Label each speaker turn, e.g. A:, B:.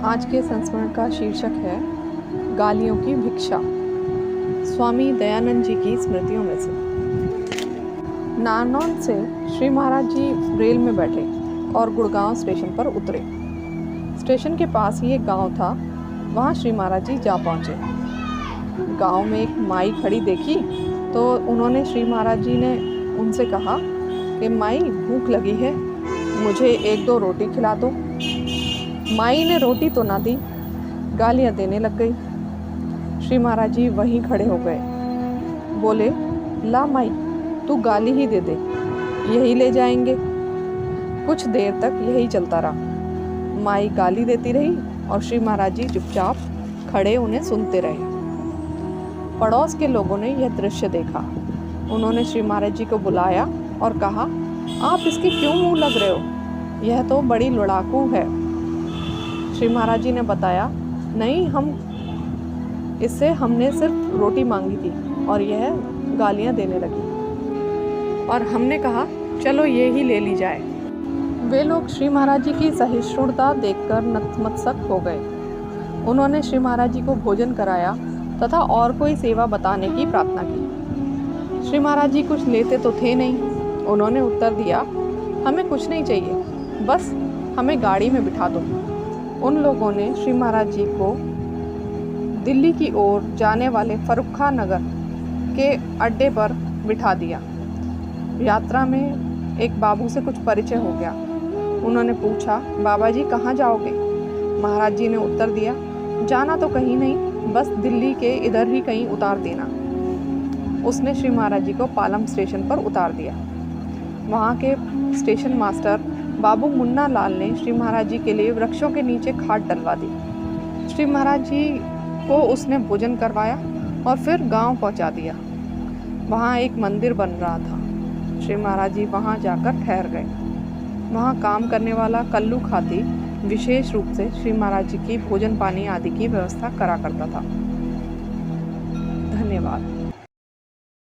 A: आज के संस्मरण का शीर्षक है गालियों की भिक्षा। स्वामी दयानंद जी की स्मृतियों में से। नारनौल से श्री महाराज जी रेल में बैठे और गुड़गांव स्टेशन पर उतरे। स्टेशन के पास ही एक गांव था, वहां श्री महाराज जी जा पहुंचे। गांव में एक माई खड़ी देखी तो उन्होंने श्री महाराज जी ने उनसे कहा कि माई, भूख लगी है, मुझे 1-2 रोटी खिला दो। माई ने रोटी तो ना दी, गालियां देने लग गई। श्री महाराज जी वहीं खड़े हो गए, बोले, ला माई, तू गाली ही दे दे, यही ले जाएंगे। कुछ देर तक यही चलता रहा। माई गाली देती रही और श्री महाराज जी चुपचाप खड़े उन्हें सुनते रहे। पड़ोस के लोगों ने यह दृश्य देखा। उन्होंने श्री महाराज जी को बुलाया और कहा, आप इसके क्यों मुंह लग रहे हो, यह तो बड़ी लड़ाकू है। श्री महाराज जी ने बताया, नहीं, हमने सिर्फ रोटी मांगी थी और यह गालियां देने लगी और हमने कहा चलो ये ही ले ली जाए। वे लोग श्री महाराज जी की सहिष्णुता देखकर नतमस्तक हो गए। उन्होंने श्री महाराज जी को भोजन कराया तथा और कोई सेवा बताने की प्रार्थना की। श्री महाराज जी कुछ लेते तो थे नहीं। उन्होंने उत्तर दिया, हमें कुछ नहीं चाहिए, बस हमें गाड़ी में बिठा दो। उन लोगों ने श्री महाराज जी को दिल्ली की ओर जाने वाले फर्रुखा नगर के अड्डे पर बिठा दिया। यात्रा में एक बाबू से कुछ परिचय हो गया। उन्होंने पूछा, बाबा जी कहाँ जाओगे? महाराज जी ने उत्तर दिया, जाना तो कहीं नहीं, बस दिल्ली के इधर ही कहीं उतार देना। उसने श्री महाराज जी को पालम स्टेशन पर उतार दिया। वहाँ के स्टेशन मास्टर बाबू मुन्ना लाल ने श्री महाराज जी के लिए वृक्षों के नीचे खाट डलवा दी। श्री महाराज जी को उसने भोजन करवाया और फिर गांव पहुंचा दिया। वहाँ एक मंदिर बन रहा था। श्री महाराज जी वहाँ जाकर ठहर गए। वहाँ काम करने वाला कल्लू खाती विशेष रूप से श्री महाराज जी की भोजन पानी आदि की व्यवस्था करा करता था। धन्यवाद।